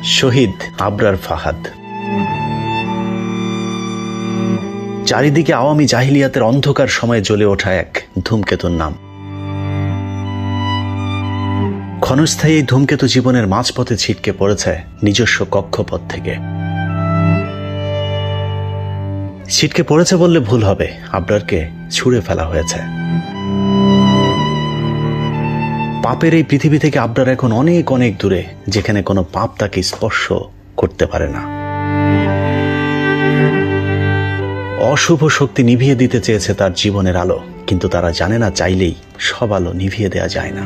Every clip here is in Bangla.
শহীদ আবরার ফাহাদ। চারিদিকে আওয়ামী জাহিলিয়াতের অন্ধকার সময়ে জ্বলে ওঠা এক ধূমকেতুর নাম। ক্ষণস্থায়ী এই ধূমকেতু জীবনের মাঝপথে ছিটকে পড়েছে নিজস্ব কক্ষপথ থেকে। ছিটকে পড়েছে বললে ভুল হবে, আবরারকে ছুঁড়ে ফেলা হয়েছে। পাপের এই পৃথিবী থেকে আবরার এখন অনেক অনেক দূরে, যেখানে কোনো পাপ তাকে স্পর্শ করতে পারে না। অশুভ শক্তি নিভিয়ে দিতে চেয়েছে তার জীবনের আলো, কিন্তু তারা জানে না চাইলেই সব আলো নিভিয়ে দেয়া যায় না।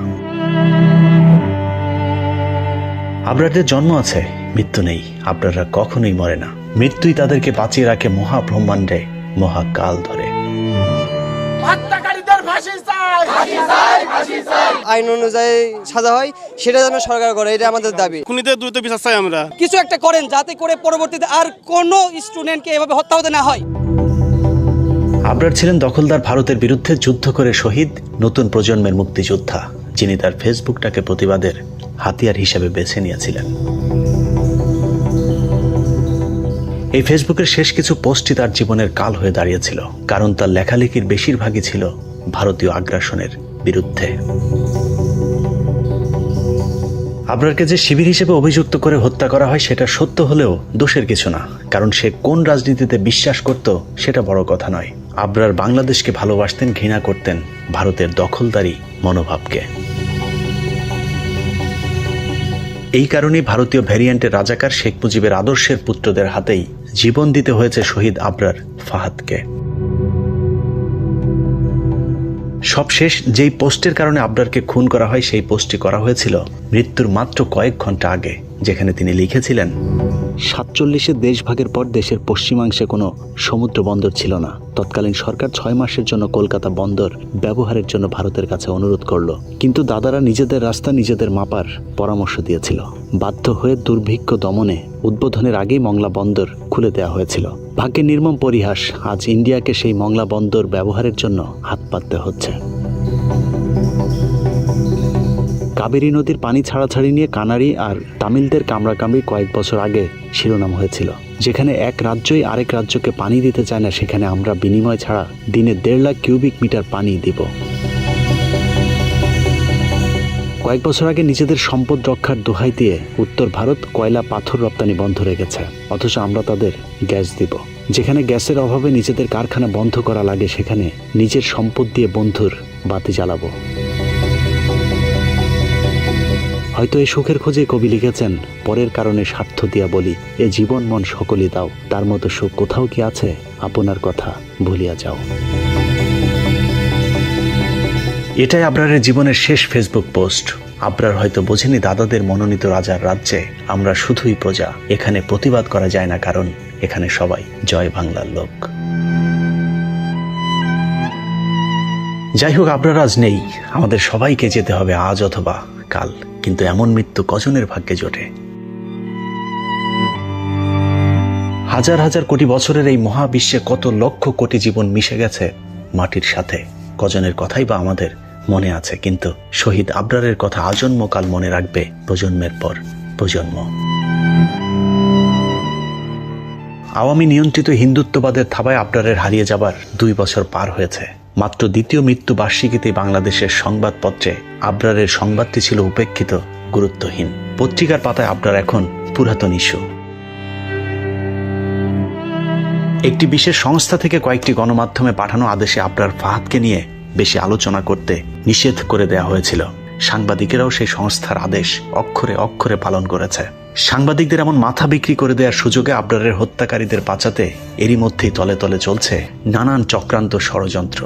আবরারদের জন্ম আছে, মৃত্যু নেই। আবরাররা কখনোই মরে না। মৃত্যুই তাদেরকে বাঁচিয়ে রাখে মহাব্রহ্মাণ্ডে মহাকাল ধরে। আইন অনুযায়ী সাজা হয়, সেটা যেন সরকার করে, এটা আমাদের দাবি। খুনিদের দ্রুত বিচার চাই আমরা। কিছু একটা করেন যাতে করে পরবর্তীতে আর কোনো স্টুডেন্টকে এভাবে হত্যা হতে না হয়। আবরার ছিলেন দখলদার ভারতের বিরুদ্ধে যুদ্ধ করে শহীদ নতুন প্রজন্মের মুক্তিযোদ্ধা, যিনি তার ফেসবুকটাকে প্রতিবাদের হাতিয়ার হিসেবে বেছে নিয়েছিলেন। এই ফেসবুকের শেষ কিছু পোস্টই তার জীবনের কাল হয়ে দাঁড়িয়েছিল, কারণ তার লেখালেখির বেশিরভাগই ছিল ভারতীয় আগ্রাসনের বিরুদ্ধে। আবরারকে যে শিবির হিসেবে অভিযুক্ত করে হত্যা করা হয় সেটা সত্য হলেও দোষের কিছু না, কারণ সে কোন রাজনীতিতে বিশ্বাস করত সেটা বড় কথা নয়। আবরার বাংলাদেশকে ভালোবাসতেন, ঘৃণা করতেন ভারতের দখলদারি মনোভাবকে। এই কারণেই ভারতীয় ভ্যারিয়েন্টের রাজাকার শেখ মুজিবের আদর্শের পুত্রদের হাতেই জীবন দিতে হয়েছে শহীদ আবরার ফাহাদকে। সবশেষ যেই পোস্টের কারণে আবরারকে খুন করা হয়, সেই পোস্টটি করা হয়েছিল মৃত্যুর মাত্র কয়েক ঘন্টা আগে, যেখানে তিনি লিখেছিলেন, 47-এর দেশভাগের পর দেশের পশ্চিমাংশে কোনো সমুদ্র বন্দর ছিল না। তৎকালীন সরকার 6 মাসের জন্য কলকাতা বন্দর ব্যবহারের জন্য ভারতের কাছে অনুরোধ করল, কিন্তু দাদারা নিজেদের রাস্তা নিজেদের মাপার পরামর্শ দিয়েছিল। বাধ্য হয়ে দুর্ভিক্ষ দমনে উদ্বোধনের আগেই মংলা বন্দর খুলে দেওয়া হয়েছিল। ভাগ্যের নির্মম পরিহাস, আজ ইন্ডিয়াকে সেই মংলা বন্দর ব্যবহারের জন্য হাত পাততে হচ্ছে। কাবেরী নদীর পানি ছাড়াছাড়ি নিয়ে কানাড়ি আর তামিলদের কামড়াকামড়ি কয়েক বছর আগে শিরোনাম হয়েছিল। যেখানে এক রাজ্যই আরেক রাজ্যকে পানি দিতে চায় না, সেখানে আমরা বিনিময় ছাড়া দিনে 1.5 লাখ কিউবিক মিটার পানি দিব। কয়েক বছর আগে নিজেদের সম্পদ রক্ষার দোহাই দিয়ে উত্তর ভারত কয়লা পাথর রপ্তানি বন্ধ রেখেছে, অথচ আমরা তাদের গ্যাস দিব। যেখানে গ্যাসের অভাবে নিজেদের কারখানা বন্ধ করা লাগে, সেখানে নিজের সম্পদ দিয়ে বন্ধুর বাতি জ্বালাবো। হয়তো এই সুখের খোঁজে কবি লিখেছেন, পরের কারণে স্বার্থ দিয়া বলি, এ জীবন মন সকলই দাও, তার মতো সুখ কোথাও কি আছে, আপনার কথা ভুলিয়া যাও। এটাই আবরারের জীবনের শেষ ফেসবুক পোস্ট। আবরার হয়তো বোঝেনি দাদাদের মনোনীত রাজার রাজ্যে আমরা শুধুই প্রজা। এখানে প্রতিবাদ করা যায় না, কারণ এখানে সবাই জয় বাংলার লোক। যাই হোক, আবরার আজ নেই। আমাদের সবাইকে যেতে হবে আজ অথবা কাল, কিন্তু এমন মৃত্যু কজনের ভাগ্যে জোটে? হাজার হাজার কোটি বছরের এই মহাবিশ্বে কত লক্ষ কোটি জীবন মিশে গেছে মাটির সাথে, কজনের কথাই বা আমাদের মনে আছে? কিন্তু শহীদ আবরারের কথা আজন্মকাল মনে রাখবে প্রজন্মের পর প্রজন্ম। আওয়ামী নিয়ন্ত্রিত হিন্দুত্ববাদের থাবায় আবরারের হারিয়ে যাবার 2 বছর পার হয়েছে। মাত্র দ্বিতীয় মৃত্যু বার্ষিকীতে বাংলাদেশের সংবাদপত্রে আবরারের সংবাদটি ছিল উপেক্ষিত, গুরুত্বহীন। পত্রিকার পাতায় আবরার এখন পুরাতন ইস্যু। একটি বিশেষ সংস্থা থেকে কয়েকটি গণমাধ্যমে পাঠানো আদেশে আবরার ফাহাদকে নিয়ে বেশি আলোচনা করতে নিষেধ করে দেওয়া হয়েছিল। সাংবাদিকেরাও সেই সংস্থার আদেশ অক্ষরে অক্ষরে পালন করেছে। সাংবাদিকদের এমন মাথা বিক্রি করে দেওয়ার সুযোগে আবরারের হত্যাকারীদের বাঁচাতে এরই মধ্যেই তলে তলে চলছে নানান চক্রান্ত ষড়যন্ত্র।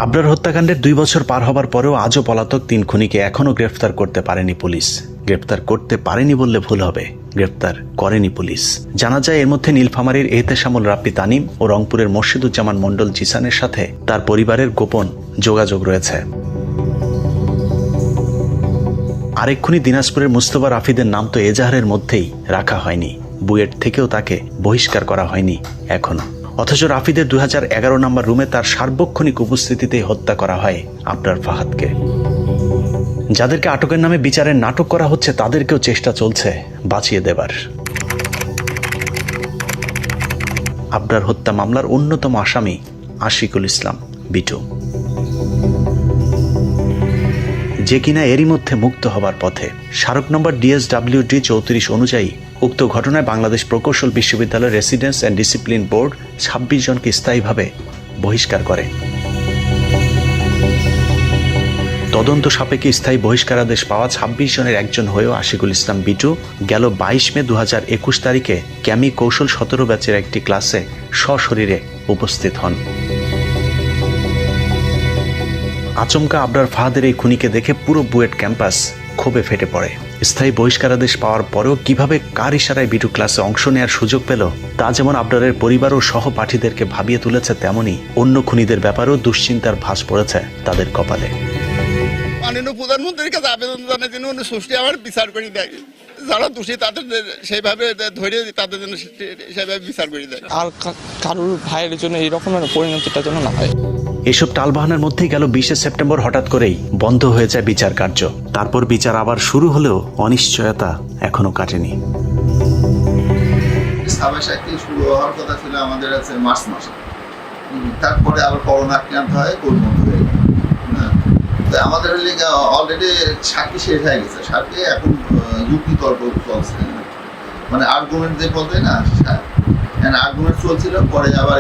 আবরার হত্যাকাণ্ডের 2 বছর পার হবার পরেও আজও পলাতক 3 খুনিকে এখনো গ্রেফতার করতে পারেনি পুলিশ। গ্রেফতার করতে পারেনি বললে ভুল হবে, গ্রেফতার করেনি পুলিশ। জানা যায় এর মধ্যে নীলফামারীর এহতেশামুল রাব্বি তানিম ও রংপুরের মোর্শেদুজ্জামান মণ্ডল জিসানের সাথে তার পরিবারের গোপন যোগাযোগ রয়েছে। আরেক খুনি দিনাজপুরের মুস্তফা রাফিদের নাম তো এজাহারের মধ্যেই রাখা হয়নি। বুয়েট থেকেও তাকে বহিষ্কার করা হয়নি এখনো। অথচ রাফিদের 2011 নম্বর রুমে তার সার্বক্ষণিক উপস্থিতিতেই হত্যা করা হয় আবরার ফাহাদকে। যাদেরকে আটকের নামে বিচারের নাটক করা হচ্ছে তাদেরকেও চেষ্টা চলছে বাঁচিয়ে দেবার। আবরার হত্যা মামলার অন্যতম আসামি আশিকুল ইসলাম বিটু, যে কিনা এরই মধ্যে মুক্ত হবার পথে। স্মারক নম্বর DSWD 34 অনুযায়ী উক্ত ঘটনায় বাংলাদেশ প্রকৌশল বিশ্ববিদ্যালয় রেসিডেন্স অ্যান্ড ডিসিপ্লিন বোর্ড 26 জনকে স্থায়ীভাবে বহিষ্কার করে। তদন্ত সাপেক্ষে স্থায়ী বহিষ্কারাদেশ পাওয়া 26 জনের একজন হয়েও আশিকুল ইসলাম বিটু গেল 22 মে 2021 তারিখে ক্যামি কৌশল 17 ব্যাচের একটি ক্লাসে সশরীরে উপস্থিত হন। আচমকা আবরার ফাহাদের এই খুনিকে দেখে পুরো বুয়েট ক্যাম্পাস ক্ষোভে ফেটে পড়ে। স্থায়ী বহিষ্কারাদেশ পাওয়ার পরেও কিভাবে কার ইশারায় বিটু ক্লাসে অংশ নেওয়ার সুযোগ পেল তা যেমন আবরারের পরিবার ও সহপাঠীদেরকে ভাবিয়ে তুলেছে, তেমনি অন্য খুনিদের ব্যাপারেও দুশ্চিন্তার ভাঁজ পড়েছে তাদের কপালে। মাননীয় প্রধানমন্ত্রীর কাছে আবেদন জানাই জন্য উনি সুষ্ঠু আবার বিচার করে দেয়, যারা দোষী তাদের সেইভাবে ধরে তাদের জন্য সেইভাবে বিচার করে দেয়। আর কারোর ভাইয়ের জন্য এই রকমের পরিণতিটা যেন না হয়। এসব টালবাহানার মধ্যেই গেল 20 সেপ্টেম্বর হঠাৎ করেই বন্ধ হয়ে যায় বিচার কার্য। তারপর বিচার আবার শুরু হলেও অনিশ্চয়তা এখনো কাটেনি। শুরু হওয়ার কথা ছিল আমাদের আছে মার্চ মাসে, তারপরে আবার করোনা আক্রান্ত হয়, কোর্ট বন্ধ হয়ে গেল। আমাদের অলরেডি সাক্ষী শেষ হয়ে গেছে, সাক্ষী এখন যুক্তি তর্ক চলছে, মানে আর্গুমেন্ট যে বলতে না আর্গুমেন্ট চলছিল। পরে আবার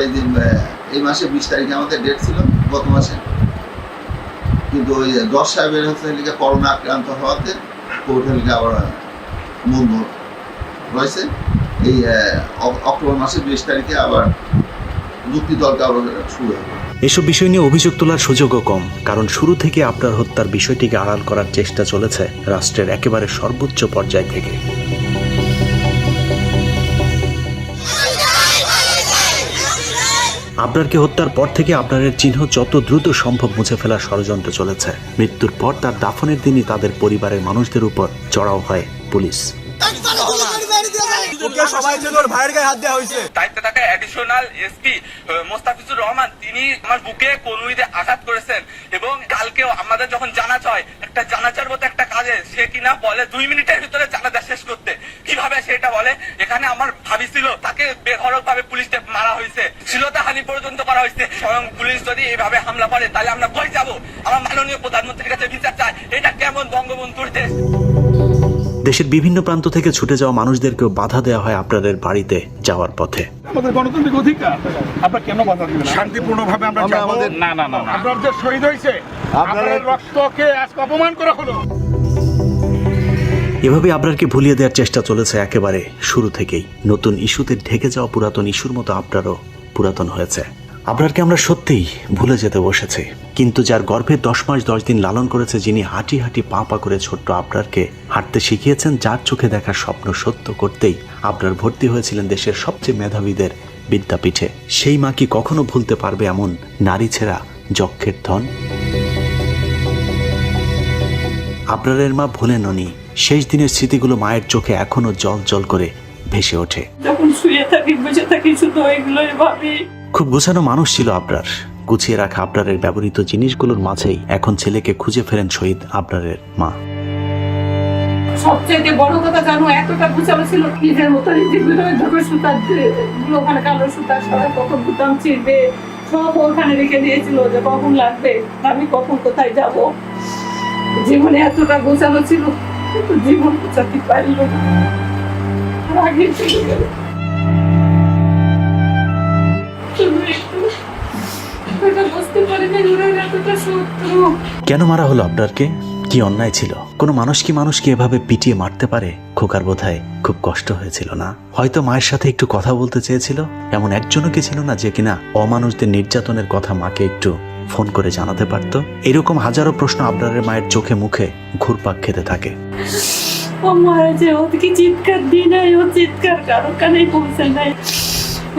এই মাসে 20 তারিখে আমাদের ডেট ছিল গত মাসে, কিন্তু ওই জজ সাহেবের হচ্ছে করোনা আক্রান্ত হওয়াতে কোর্ট আবার বন্ধ রয়েছে। এই অক্টোবর মাসের 20 তারিখে আবার যুক্তি তর্ক আবার শুরু হবে। এসব বিষয় নিয়ে অভিযোগ তোলার সুযোগও কম, কারণ শুরু থেকে আবরার হত্যার বিষয়টিকে আড়াল করার চেষ্টা চলেছে রাষ্ট্রের একেবারে সর্বোচ্চ পর্যায় থেকে। আবরারকে হত্যার পর থেকে আবরারের চিহ্ন যত দ্রুত সম্ভব মুছে ফেলার ষড়যন্ত্র চলেছে। মৃত্যুর পর তার দাফনের দিনই তাদের পরিবারের মানুষদের উপর চড়াও হয় পুলিশ। দায়িত্বে থাকা অ্যাডিশনাল এসপি মোস্তাফিজুর রহমান তিনি আমার বুকে কনুইতে আঘাত করেছেন এবং কালকেও আমাদের যখন জানাজা হয় একটা জানাজার মতো একটা কাজে সে কিনা বলে 2 মিনিটের ভিতরে জানাজা শেষ করতে। কিভাবে সেটা বলে? এখানে আমার ভাবি ছিল, তাকে বেধড়ক ভাবে পুলিশে মারা হয়েছে, শ্লীলতাহানি পর্যন্ত করা হয়েছে। স্বয়ং পুলিশ যদি এইভাবে হামলা করে তাহলে আমরা কই যাব? আমার মাননীয় প্রধানমন্ত্রীর কাছে বিচার চাই। এটা কেমন বঙ্গবন্ধুর দেশ? দেশের বিভিন্ন প্রান্ত থেকে ছুটে যাওয়া মানুষদেরকেও বাধা দেওয়া হয় আপনাদের বাড়িতে যাওয়ার পথে। আমাদের গণতান্ত্রিক অধিকার, আপনারা কেন বাধা দিবেন? শান্তিপূর্ণভাবে আমরা যাব। না না না, আপনার যে শহীদ হয়েছে আপনাদের রক্তকে আজকে অপমান করা হলো। এভাবে আবরারকে ভুলিয়ে দেওয়ার চেষ্টা চলেছে একেবারে শুরু থেকেই। নতুন ইস্যুতে ঢেকে যাওয়া পুরাতন ইস্যুর মতো আবরারও পুরাতন হয়েছে। আবরারকে আমরা সত্যিই ভুলে যেতে বসেছি, কিন্তু যার গর্ভে 10 মাস 10 দিন লালন করেছে, যিনি হাঁটি হাঁটি পা পা করে ছোট্ট আবরারকে হাঁটতে শিখিয়েছেন, যার চোখে দেখার স্বপ্ন সত্য করতেই আবরার ভর্তি হয়েছিলেন দেশের সবচেয়ে মেধাবীদের বিদ্যাপীঠে, সেই মা কি কখনো ভুলতে পারবে এমন নারী ছেঁড়া যক্ষের ধন? আবরারের মা ভোলেননি। শেষ দিনের স্মৃতিগুলো মায়ের চোখে এখনো জল জল করে ভেসে ওঠে। যখন শুয়ে থাকি বসে থাকি শুধু ওইগুলোই ভাবি। খুব গোছানো মানুষ ছিল আবরার। গুছিয়ে রাখা আবরারের ব্যবহৃত জিনিসগুলোর মাঝেই এখন ছেলেকে খুঁজে ফেরেন শহীদ আবরারের মা। সবচেয়ে বড় কথা জানো, এতটা গুছানো ছিল নিজের মতো সুতার ওখানে কালো সুতার সাথে কত বুতাম ছিঁড়বে সব ওখানে রেখে দিয়েছিল যে কখন লাগবে, আমি কখন কোথায় যাব। জীবনে এতটা গোছানো ছিল, কিন্তু জীবন গোছাতে পারল না, আগে চলে গেল। কেন মারা হলো আবরারকে? কি অন্যায় ছিল? কোনো মানুষ কি মানুষকে এভাবে পিটিয়ে মারতে পারে? খোকার বোধহয় খুব কষ্ট হয়েছিল না? হয়তো মায়ের সাথে একটু কথা বলতে চেয়েছিল। এমন একজনও কি ছিল না যে কিনা অমানুষদের নির্যাতনের কথা মাকে একটু ফোন করে জানাতে পারত? এরকম হাজারো প্রশ্ন আবরারের মায়ের চোখে মুখে ঘুরপাক খেতে থাকে। ও মারা যে ওদিকে চিৎকার দিই নাই, ও চিৎকার কারো কানেই পৌঁছায় নাই।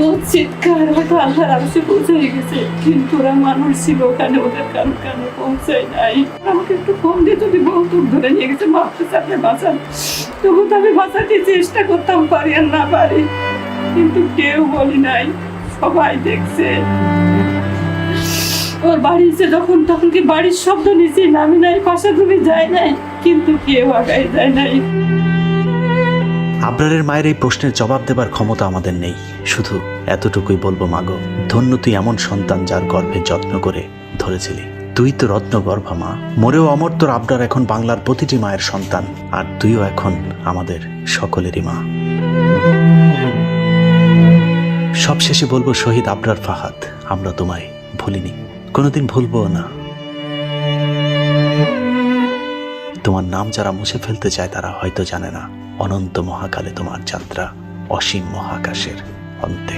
ও চিৎকার হয়তো আল্লাহর আরশে পৌঁছে গেছে, কিন্তু ওরা মানুষ ছিল ওখানে, ওদের কারো কানে পৌঁছায় নাই। আমাকে একটু ফোন দিয়ে যদি বহুত ধরে নিয়ে গেছে, মাপতে চাপে বাঁচান, তবু তো আমি বাঁচাতে চেষ্টা করতাম, পারি আর না পারি, কিন্তু কেউ বলি নাই, সবাই দেখছে। ওর বাড়ি এসে তখন কি বাড়ির শব্দ নিচে নামি নাই, পাশা তুমি যায় নাই, কিন্তু কেউ আগায় যায় নাই। আবরারের মায়ের এই প্রশ্নের জবাব দেবার ক্ষমতা আমাদের নেই, শুধু এতটুকুই বলবো মাগো, ধন্য তুই এমন সন্তান যার গর্ভে যত্ন করে ধরেছিলি। তুই তো রত্নগর্ভা মা, মরেও অমর তোর আবরার এখন বাংলার প্রতিটি মায়ের সন্তান, আর তুইও এখন আমাদের সকলেরই মা। সবশেষে বলবো শহীদ আবরার ফাহাদ, আমরা তোমায় ভুলিনি, কোনোদিন ভুলবো না। তোমার নাম যারা মুছে ফেলতে চায় তারা হয়তো জানে না অনন্ত মহাকালে তোমার যাত্রা অসীম মহাকাশের অন্তে।